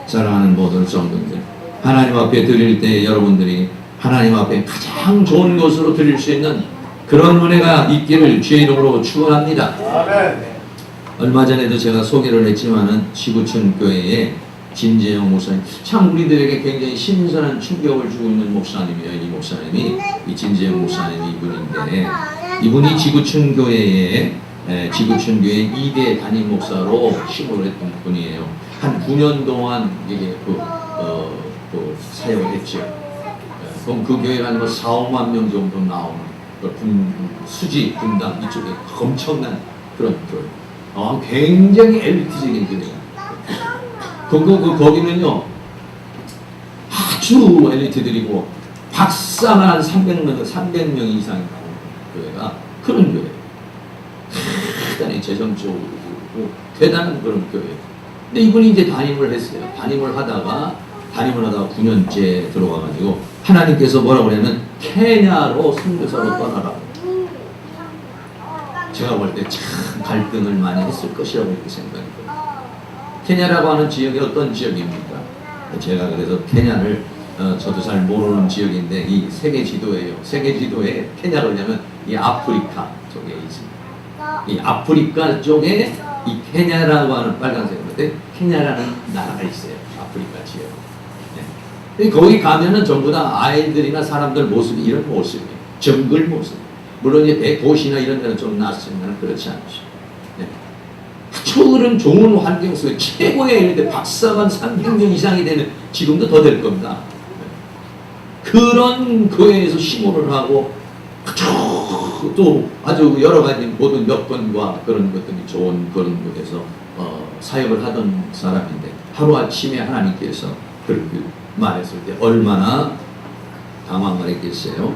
사랑하는 모든 성도들, 하나님 앞에 드릴 때 여러분들이 하나님 앞에 가장 좋은 것으로 드릴 수 있는 그런 은혜가 있기를 주의 이름으로 축원합니다. 얼마 전에도 제가 소개를 했지만은 지구촌 교회에 진재영 목사님, 참 우리들에게 굉장히 신선한 충격을 주고 있는 목사님이에요. 이 목사님이, 이 진재영 목사님이 이분인데, 이분이 지구촌 교회에 지구촌 교회 2대 담임 목사로 시골을 했던 분이에요. 한 9년 동안 이게 사역을 했죠. 그럼 그 교회가 한 4, 5만 명 정도 나오는 수지 분당 이쪽에 엄청난 그런 교회. 굉장히 엘리트적인 교회가. 거기는요 아주 엘리트들이고 박사만 한 300명 이상이 나오는 교회가 그런 교회. 대단히 재정적으로 대단한 그런 교회. 근데 이분이 이제 담임을 했어요. 담임을 하다가 9년째 들어와가지고 하나님께서 뭐라고 그러냐면 케냐로 선교사로 떠나라고. 제가 볼 때 참 갈등을 많이 했을 것이라고 이렇게 생각해요. 케냐라고 하는 지역이 어떤 지역입니까? 제가 그래서 케냐를 저도 잘 모르는 지역인데 이 세계 지도예요. 세계 지도에 케냐가 뭐냐면 이 아프리카 쪽에 있습니다. 이 아프리카 쪽에 이 케냐라고 하는 빨간색인데 케냐라는 나라가 있어요. 아프리카 지역. 네. 거기 가면은 전부 다 아이들이나 사람들 모습이 이런 모습이에요. 정글 모습. 물론 이제 도시나 이런 데는 좀 낫지만 그렇지 않죠. 그런 좋은 환경 속에 최고의 박사관 300명 이상이 되는, 지금도 더 될 겁니다. 그런 교회에서 시무를 하고 또 아주 여러 가지 모든 여건과 그런 것들이 좋은 그런 곳에서 사역을 하던 사람인데 하루아침에 하나님께서 그렇게 말했을 때 얼마나 당황을 했겠어요.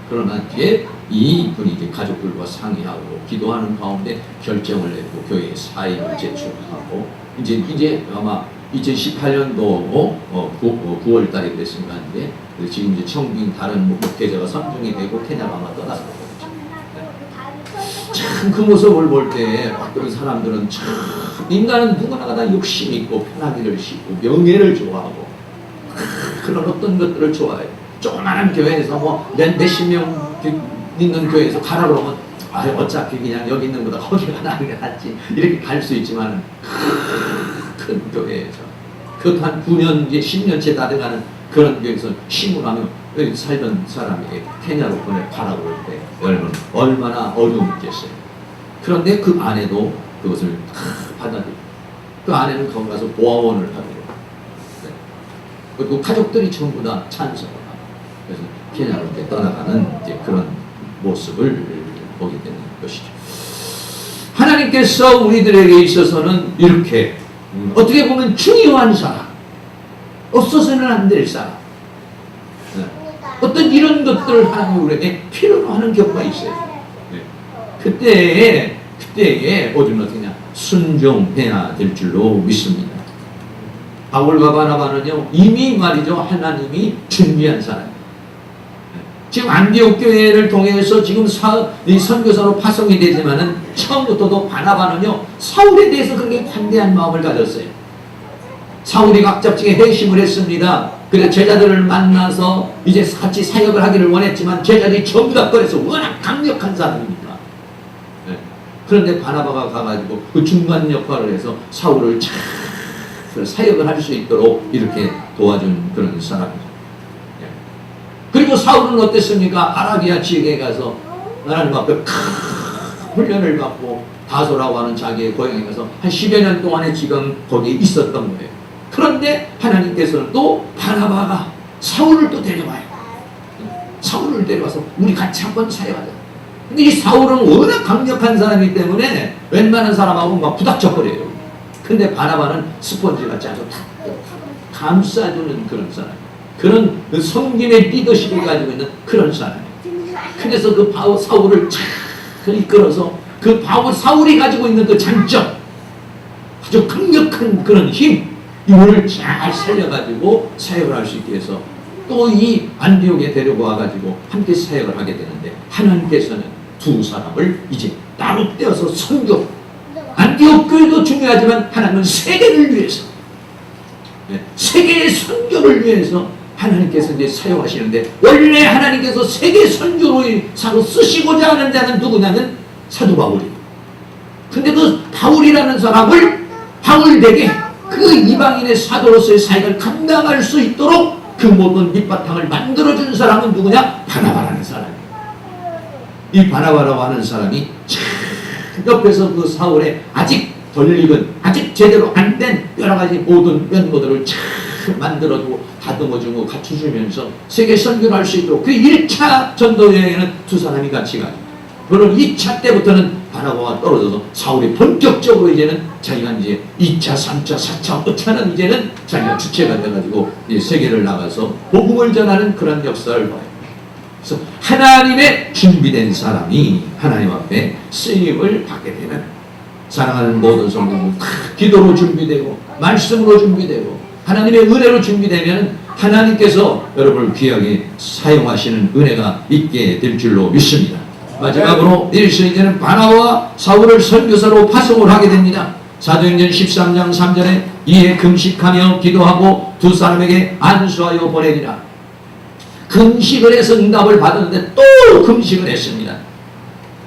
그러나 뒤에 이분이 이제 가족들과 상의하고 기도하는 가운데 결정을 내고 교회에 사임을 제출하고 이제 아마 2018년도 9월 달이 됐습니다. 지금 이제 청빙 다른 목회자가 선정이 되고 케냐가 아마 떠나서 참 그 모습을 볼 때 어떤 사람들은 참 인간은 누구나 다 욕심 있고 편하기를 싫고 명예를 좋아하고 그런 어떤 것들을 좋아해요. 조그마한 교회에서 몇십 명 있는 교회에서 가라 그러면 어차피 그냥 여기 있는 거다 거기가 나는 게 낫지 이렇게 갈 수 있지만 큰 교회에서 그 한 9년 이제 10년째 다 돼가는 그런 교회에서 심으라면 여기 살던 사람에게 케냐로 가라 그럴 때 여러분 얼마나 어려움이겠어요. 그런데 그 아내도 그것을 받아들이고 그 아내는 거기 가서 보아원을 하고 그 가족들이 전부 다 찬성을 하고 그래서 케냐로 이제 떠나가는 이제 그런 모습을 보게 되는 것이죠. 하나님께서 우리들에게 있어서는 이렇게 어떻게 보면 중요한 사람, 없어서는 안 될 사람, 어떤 이런 것들을 하나님 우리에게 필요로 하는 경우가 있어요. 그때에 우리는 어떻게냐, 순종해야 될 줄로 믿습니다. 바울과 바나바는요, 이미 말이죠, 하나님이 준비한 사람이에요. 지금 안디옥 교회를 통해서 지금 이 선교사로 파송이 되지만은 처음부터도 바나바는요, 사울에 대해서 그렇게 관대한 마음을 가졌어요. 사울이 각잡지게 회심을 했습니다. 그래서 제자들을 만나서 이제 같이 사역을 하기를 원했지만 제자들이 전부 다 꺼내서 워낙 강력한 사람이니까. 그런데 바나바가 가가지고 그 중간 역할을 해서 사울을 잘 사역을 할 수 있도록 이렇게 도와준 그런 사람이죠. 그리고 사울은 어땠습니까? 아라비아 지역에 가서 하나님 앞에 훈련을 받고 다소라고 하는 자기의 고향에 가서 한 10여 년 동안에 지금 거기에 있었던 거예요. 그런데 하나님께서는 또 바나바가 사울을 또 데려와요. 사울을 데려와서 우리 같이 한번 사역하자. 근데 이 사울은 워낙 강력한 사람이기 때문에 웬만한 사람하고 막 부닥쳐버려요. 근데 바나바는 스펀지같이 아주 감싸주는 그런 사람, 그런 성김의 리더십을 가지고 있는 그런 사람이에요. 그래서 그 사울을 잘 이끌어서 그 사울이 가지고 있는 그 장점, 아주 강력한 그런 힘, 이걸 잘 살려가지고 사역을 할 수 있게 해서 또 이 안디옥에 데리고 와가지고 함께 사역을 하게 되는데, 하나님께서는 두 사람을 이제 따로 떼어서 선교, 안디옥 교회도 중요하지만 하나님은 세계를 위해서, 세계의 선교를 위해서 하나님께서 이제 사용하시는데, 원래 하나님께서 세계 선교로 쓰시고자 하는 자는 누구냐면 사도 바울이에요. 근데 그 바울이라는 사람을 바울되게 그 이방인의 사도로서의 사역을 감당할 수 있도록 그 모든 밑바탕을 만들어준 사람은 누구냐? 바나바라는 사람이에요. 이 바나바라고 하는 사람이 옆에서 그 사울의 아직 덜 익은, 아직 제대로 안 된 여러 가지 모든 면모들을 잘 만들어주고 다듬어주고 갖춰주면서 세계 선교를 할 수 있도록, 그 1차 전도 여행에는 두 사람이 같이 가요. 물론 2차 때부터는 바나바가 떨어져서 사울이 본격적으로 이제는 자기가 이제 2차, 3차, 4차, 5차는 이제는 자기가 주체가 돼가지고 이제 세계를 나가서 복음을 전하는 그런 역사를 봐요. 그래서 하나님의 준비된 사람이 하나님 앞에 쓰임을 받게 되는, 사랑하는 모든 성도는 기도로 준비되고 말씀으로 준비되고 하나님의 은혜로 준비되면 하나님께서 여러분을 귀하게 사용하시는 은혜가 있게 될 줄로 믿습니다. 마지막으로 이제는 바나바와 사울을 선교사로 파송을 하게 됩니다. 사도행전 13장 3절에 이에 금식하며 기도하고 두 사람에게 안수하여 보내리라. 금식을 해서 응답을 받았는데 또 금식을 했습니다.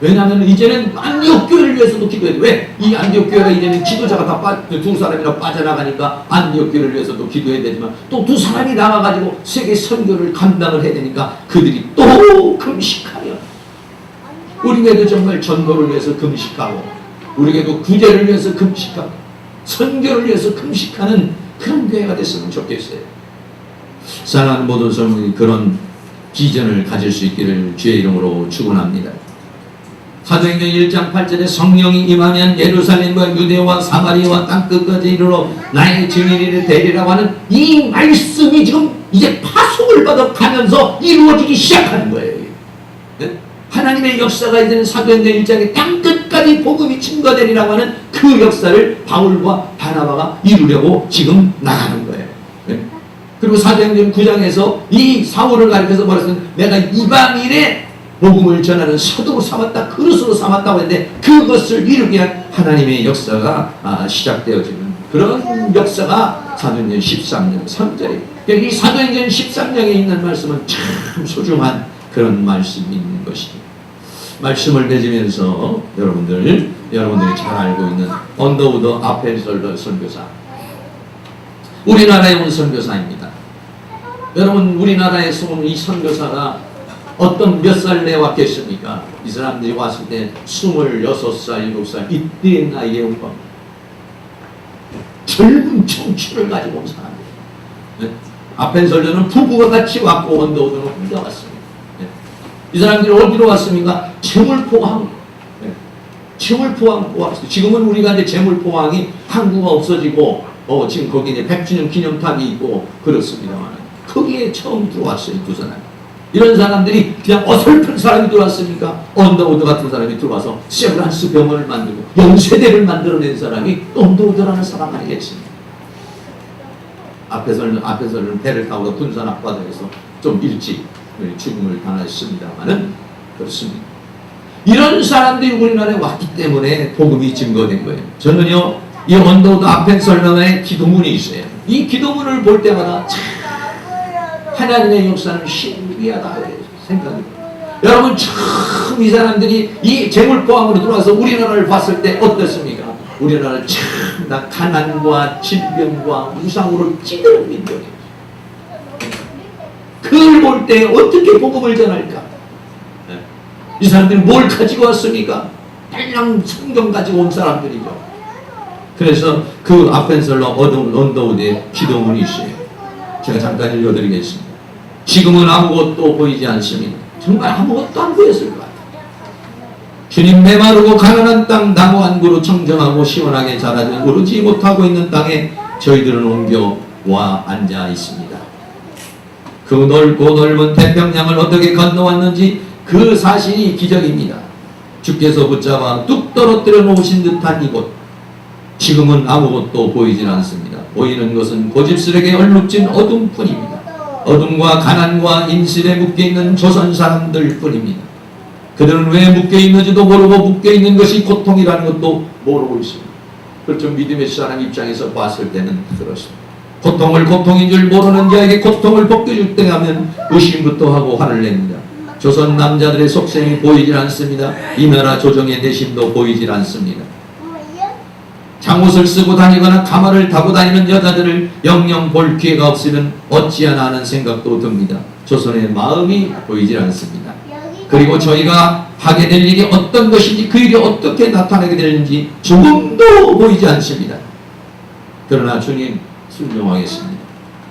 왜냐하면 이제는 안디옥 교회를 위해서도 기도해야 돼. 왜? 이 안디옥 교회가 이제는 지도자가 다 두 사람이나 빠져나가니까 안디옥 교회를 위해서도 기도해야 되지만, 또 두 사람이 나가가지고 세계 선교를 감당을 해야 되니까 그들이 또 금식하며, 우리에게도 정말 전도를 위해서 금식하고, 우리에게도 구제를 위해서 금식하고, 선교를 위해서 금식하는 그런 교회가 됐으면 좋겠어요. 사랑하는 모든 성도들이 그런 비전을 가질 수 있기를 주의 이름으로 축원합니다. 사도행전 1장 8절에 성령이 임하면 예루살렘과 유대와 사마리아와 땅끝까지 이르러 나의 증인이 되리라고 하는 이 말씀이 지금 이제 파송을 받아 가면서 이루어지기 시작하는 거예요. 하나님의 역사가 이제는 사도행전 1장에 땅끝까지 복음이 증거되리라고 하는 그 역사를 바울과 바나바가 이루려고 지금 나가는 거예요. 그리고 사도행전 9장에서 이 사울을 가리켜서 말했습니다. 내가 이방인의 복음을 전하는 사도로 삼았다, 그릇으로 삼았다고 했는데, 그것을 이루기 위한 하나님의 역사가 시작되어지는 그런 역사가 사도행전 13장 3절이에요. 이 사도행전 13장에 있는 말씀은 참 소중한 그런 말씀이 있는 것이죠. 말씀을 맺으면서 여러분들이 잘 알고 있는 언더우드 아펠설러 선교사, 우리나라에 온 선교사입니다. 여러분, 우리나라에서 온 이 선교사가 어떤 몇 살 내 왔겠습니까? 이 사람들이 왔을 때 26살, 7살 이때 나이에 온 겁니다. 젊은 청춘을 가지고 온 사람이에요. 아펜설교는 부부가 같이 왔고 언더우드는 혼자 왔습니다. 네. 이 사람들이 어디로 왔습니까? 재물포항. 네. 재물포항 왔어요. 지금은 우리가 이제 재물포항이 항구가 없어지고 지금 거기 이제 100주년 기념탑이 있고 그렇습니다만 거기에 처음 들어왔어요. 두 사람. 이런 사람들이 그냥 어설픈 사람이 들어왔습니까? 언더우드 같은 사람이 들어와서 세브란스 병원을 만들고 연세대를 만들어낸 사람이 언더우드라는 사람 아니겠습니까? 앞에서는 배를 타고 군산 앞바다에서 좀 일찍 죽음을 당했습니다만은 그렇습니다. 이런 사람들이 우리나라에 왔기 때문에 복음이 증거된 거예요. 저는요, 이 언더우드 아펜설명의 기도문이 있어요. 이 기도문을 볼 때마다 참 하나님의 역사는 신비하다 생각이 들어요. 여러분 참 이 사람들이 이 재물포항으로 들어와서 우리나라를 봤을 때 어떻습니까? 우리나라는 참 가난과 질병과 무상으로 찌드는 민족이에요. 그걸 볼 때 어떻게 복음을 전할까? 네. 이 사람들이 뭘 가지고 왔습니까? 그냥 성경 가지고 온 사람들이죠. 그래서 그 아펜설러 언더우드의 기도문이 있어요. 제가 잠깐 읽어드리겠습니다. 지금은 아무것도 보이지 않습니다. 정말 아무것도 안 보였을 것 같아요. 주님, 메마르고 가난한 땅 나무 한 그루 청정하고 시원하게 자라지 오르지 못하고 있는 땅에 저희들은 옮겨 와 앉아 있습니다. 그 넓고 넓은 태평양을 어떻게 건너왔는지 그 사실이 기적입니다. 주께서 붙잡아 뚝 떨어뜨려 놓으신 듯한 이곳, 지금은 아무것도 보이질 않습니다. 보이는 것은 고집스레게 얼룩진 어둠뿐입니다. 어둠과 가난과 인실에 묶여있는 조선 사람들 뿐입니다. 그들은 왜 묶여있는지도 모르고 묶여있는 것이 고통이라는 것도 모르고 있습니다. 그렇죠. 믿음의 사람 입장에서 봤을 때는 그렇습니다. 고통을 고통인 줄 모르는 자에게 고통을 벗겨줄 때 하면 의심부터 하고 화를 냅니다. 조선 남자들의 속셈이 보이질 않습니다. 이 나라 조정의 내심도 보이질 않습니다. 장옷을 쓰고 다니거나 가마를 타고 다니는 여자들을 영영 볼 기회가 없으면 어찌하나 하는 생각도 듭니다. 조선의 마음이 보이질 않습니다. 그리고 저희가 하게 될 일이 어떤 것인지 그 일이 어떻게 나타나게 되는지 조금도 보이지 않습니다. 그러나 주님 순종하겠습니다.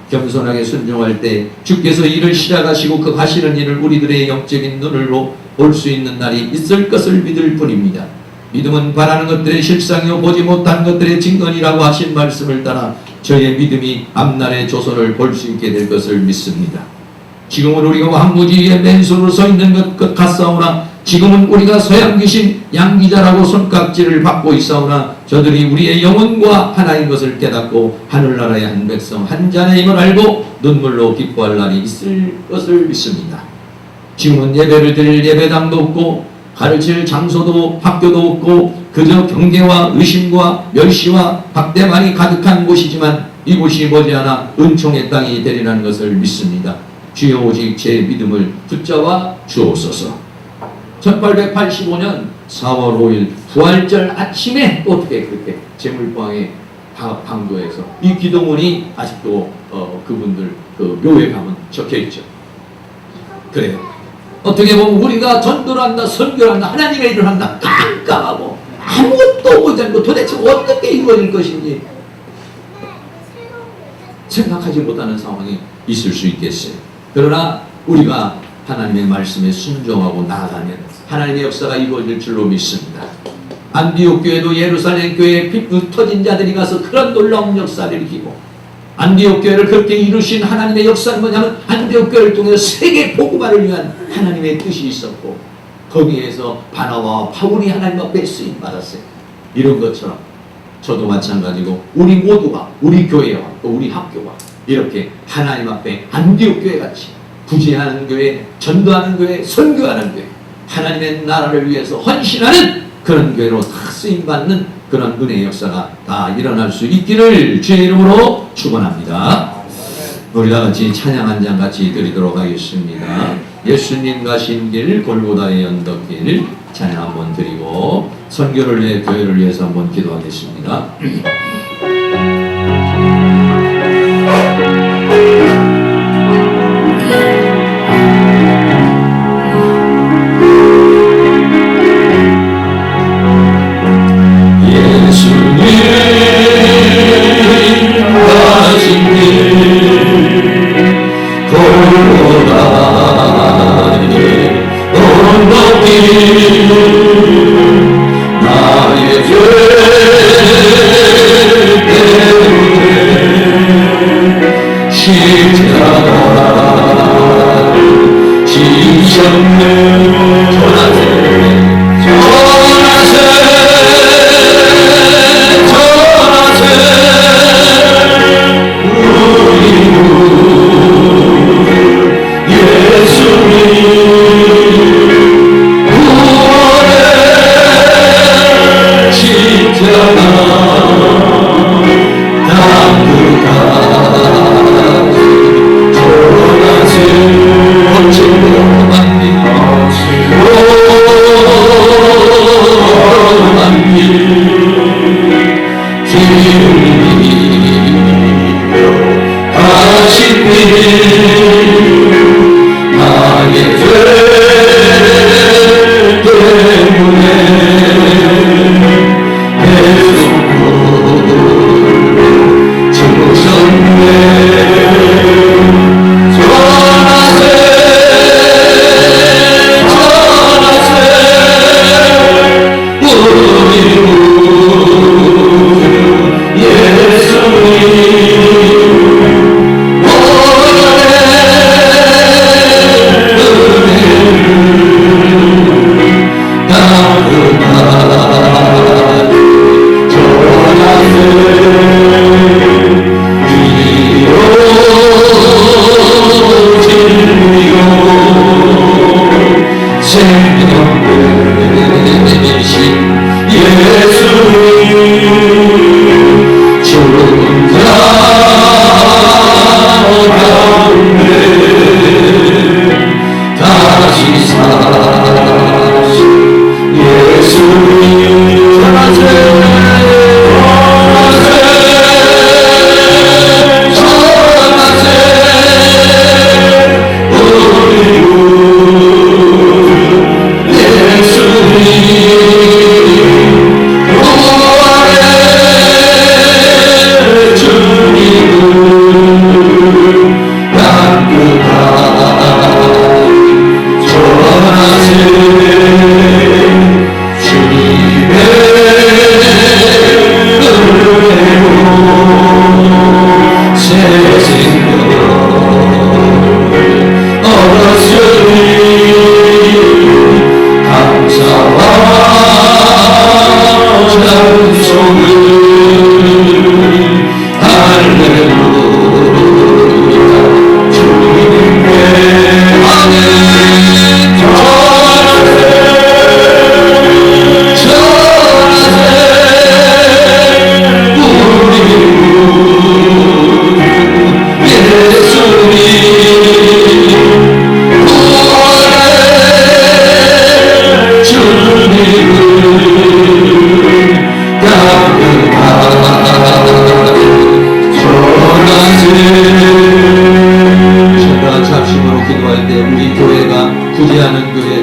겸손하게 순종할 때 주께서 일을 시작하시고 그 하시는 일을 우리들의 영적인 눈으로 볼 수 있는 날이 있을 것을 믿을 뿐입니다. 믿음은 바라는 것들의 실상이요 보지 못한 것들의 증거니라고 하신 말씀을 따라 저희의 믿음이 앞날의 조선을 볼 수 있게 될 것을 믿습니다. 지금은 우리가 황무지에 맨손으로 서 있는 것 같사오나 지금은 우리가 서양 귀신 양기자라고 손깍지를 받고 있사오나 저들이 우리의 영혼과 하나인 것을 깨닫고 하늘나라의 한 백성 한 자녀임을 알고 눈물로 기뻐할 날이 있을 것을 믿습니다. 지금은 예배를 드릴 예배당도 없고 가르칠 장소도 학교도 없고 그저 경계와 의심과 멸시와 박대만이 가득한 곳이지만 이곳이 머지않아 은총의 땅이 되리라는 것을 믿습니다. 주여 오직 제 믿음을 붙잡아 주옵소서. 1885년 4월 5일 부활절 아침에 어떻게 그렇게 재물포항의 방도에서 이 기도문이 아직도 그분들 그 묘에 가면 적혀있죠. 그래요. 어떻게 보면 우리가 전도를 한다, 선교를 한다, 하나님의 일을 한다, 깜깜하고 아무것도 보지 않고 도대체 어떻게 이루어질 것인지 생각하지 못하는 상황이 있을 수 있겠어요. 그러나 우리가 하나님의 말씀에 순종하고 나아가면 하나님의 역사가 이루어질 줄로 믿습니다. 안디옥 교회도 예루살렘 교회에 피 터진 자들이 가서 그런 놀라운 역사를 일으키고 안디옥 교회를 그렇게 이루신 하나님의 역사는 뭐냐면 안디옥 교회를 통해서 세계 복음화를 위한 하나님의 뜻이 있었고 거기에서 바나바와 바울이 하나님 앞에 쓰임 받았어요. 이런 것처럼 저도 마찬가지고 우리 모두가 우리 교회와 또 우리 학교와 이렇게 하나님 앞에 안디옥 교회 같이 부지하는 교회, 전도하는 교회, 선교하는 교회, 하나님의 나라를 위해서 헌신하는 그런 교회로 다 쓰임받는 그런 은혜의 역사가 다 일어날 수 있기를 주의 이름으로 축원합니다. 우리 다 같이 찬양 한 장 같이 드리도록 하겠습니다. 예수님 가신 길 골고다의 언덕길 찬양 한번 드리고 선교를 위해 교회를 위해서 한번 기도하겠습니다. 예수님 가신 길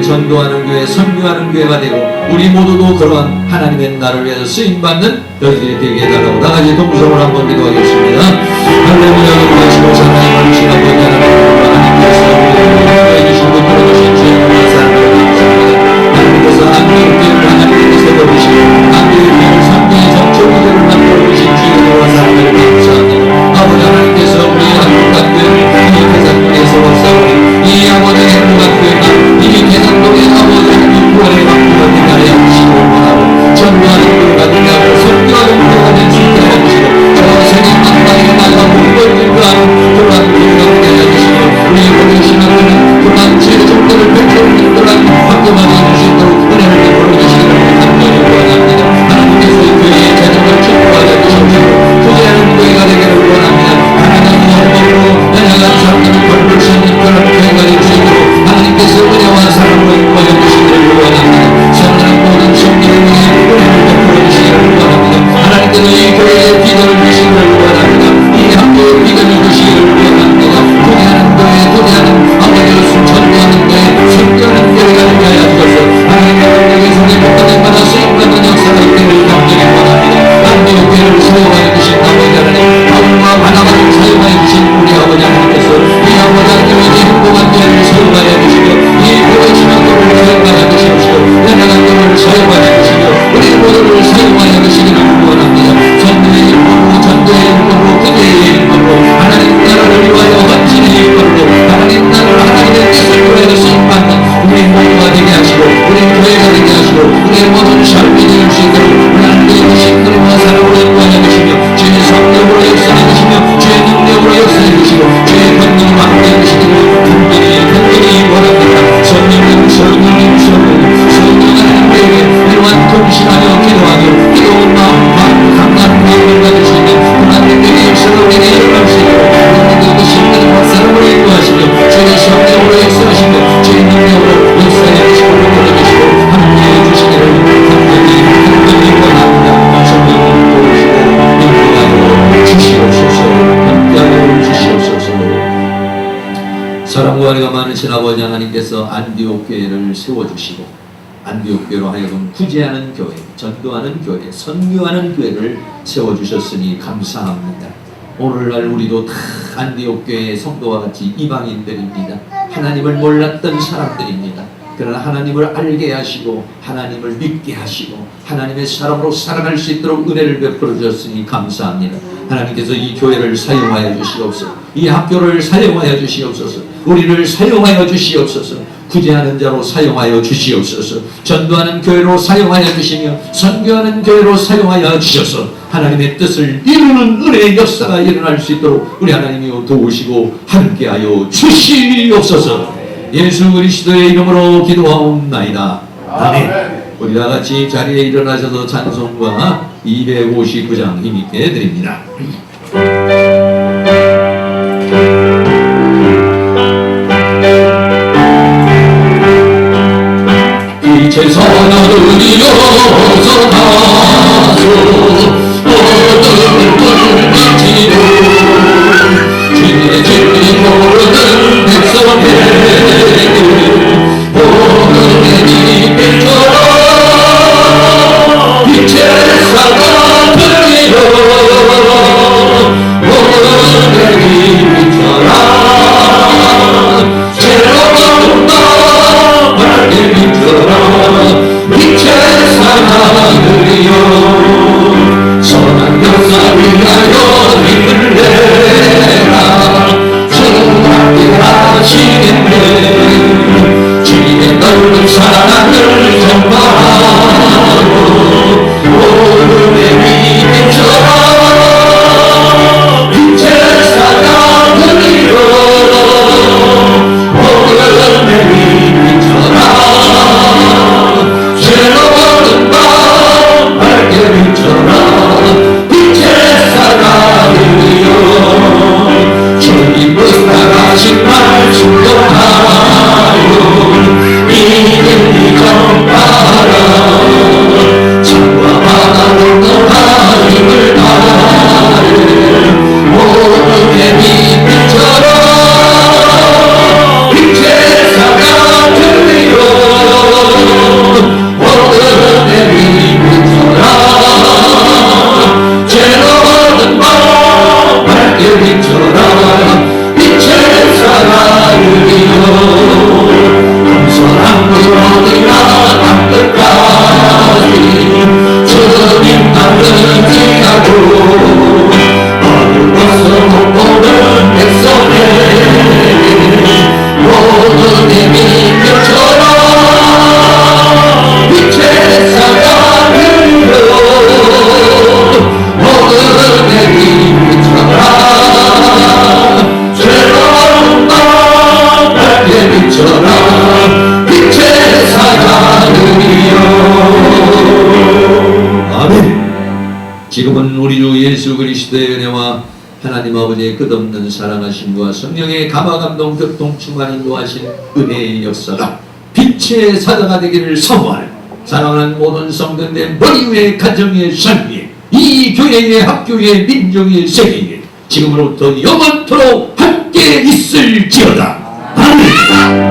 전도하는 교회, 선교하는 교회가 되고 우리 모두도 그러한 하나님의 나라를 위해서 쓰임받는 너희들이 되게 해달라고 나같이 동성을 한번 기도하겠습니다. 할렐루야. 기도하시고 하나님을 지나고 하나님께서 우리에게 주시고 들어주신 죄를 감사합니다. 하나님께서 안개교회를 하나님께 세워주시고 안개교회를 선교의 정초구조를 만들어주신 주님을 감사합니다. 아버지 하나님께서 우리 한국한 교회를 이 대산동에 세워싸우니 이 아버지의 행복한 교회가 이 대산동의 아버지의 구원의 방법을 하여 주시고 원하고 전도하는 교회가 되고 선교하는 교회가 될 수 있게 해주시고 저 세계 만방에 나가 물건들과 그러한 교회가 되게 해주시고 우리 모든 신앙들은 그러한 죄정들을 펼쳐오는 그러한 방법을 해줄 수 있도록 은혜를 베풀어 주시기를 간절히 원합니다. 하나님께서 이 교회의 재정을 축복하여 주시옵시고 부재하는 교회가 되기를 원합니다. 하나님의 영광으로 연약한 사람들을 벌벌 수 있는 그런 교회가 될 수 있도록 하나님께서 은혜와 사랑으로 인도하여 주시기를 원합니다. 성령 모든 성도를 위해 은혜를 베풀어 주시기를 원합니다. 하나님께서 이 교회의 비전을 주시기를 원합니다. 이 학교의 비전을 주시기를 원합니다. 부재하는 교회, 부재하는 아버지를 전도하는 교회, 선교하는 교회가 되게 하여 주셔서 하나님의 영광의 손에 복받는 수익받는 역사가 있기를 간절히 원합니다. 안디옥 교회를 사용하여 주신 아버지 하나님, 바울과 바나바를 사용하여 주신 우리 아버지 하나님께서 이 아버지 하나님의 행복한 교회를 사용하여 주시고 이 교회 신앙도를 사용하여 주시옵시고 연약한 교회를 사용하여 주시고 우리 모두를 사용하여 주시기를 원합니다. 전도의 일법으로 전도의 일법으로 기도의 일법으로 하나님 나라를 위하여 헌신의 일법으로 하나님 나라를 하나님의 뜻을 위하여 쓰임받는 우리 모두가 되게 하시고 우리 교회가 되게 하시고 우리의 모든 삶이 될 수 있도록 하나님의 주신 그리와 사랑으로 인도하여 주시며 주의 성령으로 역사해 주시며 주의 능력으로 역사해 주시고 주의 권능으로 함께해 주시기를 간절히 원합니다. 성령님 하나님께 이러한 통신하여 기도하며 기도한 마음 강한 마음을 가질 수 있는 하나님께 역사가 우리에게 일어날 수 있도록 하나님께 신령과 사랑으로 인도하시며 주의 성령으로 역사하시며 주의 능력으로 역사해 주시고 보내주시고 함께해 주시기를 간절히 원합니다. 성령님 도우시고 인도하여 주시옵소서. 함께하여 주시옵소서. 사랑과 은혜가 많으신 아버지 하나님께서 안디옥 교회를 세워주시고 안디옥 교회로 하여금 구제하는 교회, 전도하는 교회, 선교하는 교회를 세워주셨으니 감사합니다. 오늘날 우리도 다 안디옥 교회의 성도와 같이 이방인들입니다. 하나님을 몰랐던 사람들입니다. 그러나 하나님을 알게 하시고 하나님을 믿게 하시고 하나님의 사람으로 살아갈 수 있도록 은혜를 베풀어 주셨으니 감사합니다. 하나님께서 이 교회를 사용하여 주시옵소서. 이 학교를 사용하여 주시옵소서. 우리를 사용하여 주시옵소서. 구제하는 자로 사용하여 주시옵소서. 전도하는 교회로 사용하여 주시며 선교하는 교회로 사용하여 주셔서 하나님의 뜻을 이루는 은혜의 역사가 일어날 수 있도록 우리 하나님이 도우시고 함께하여 주시옵소서. 예수 그리스도의 이름으로 기도하옵나이다. 아멘. 우리 다같이 자리에 일어나셔서 찬송가 259장 힘있게 드립니다. 빛에서 나누리어서 다소 어둠을 물리치고 주의 진리 모르는 백성에게 오늘의 빛처럼 빛의 사과 들리어 오늘의 빛처럼 새로운 날 밝게 빛처럼 빛의 사과 들리어 선한 역사 위하여 힘을 내라 주 함께 하시겠네 주의 넓은 사랑을 전파하고 오늘의 빛처럼 빛의 사랑 들리어 오늘의 빛처럼 새로운 밤 밝게 빛처럼 빛의 사랑 들리어 주님은 나가신 말 순종하여 이들이 전파하라 창과 바다로 떠나 힘을 다해 오늘의 빛처럼 빛의 사랑 들리어 오늘의 빛처럼 새로운 밤 밝게 빛처럼 빛의 사랑 들리어 어디나 땅끝까지 주님 나를 지나고 어느 것을 못 보는 백성에게 오늘의 빛처럼 빛의 사랑 들려 오늘의 빛처럼 새로운 밤 밝게 빛처럼 아멘. 지금은 우리 주 예수 그리스도의 은혜와 하나님 아버지의 끝없는 사랑하심과 성령의 감화감동 교통 충만 인도하신 은혜의 역사가 빛의 사자가 되기를 선포하는 사랑하는 모든 성도들의 머리 위에 가정 위에 삶 위에 이 교회의 학교의 민족의 세계에 지금으로부터 영원토록 함께 있을지어다. 아멘.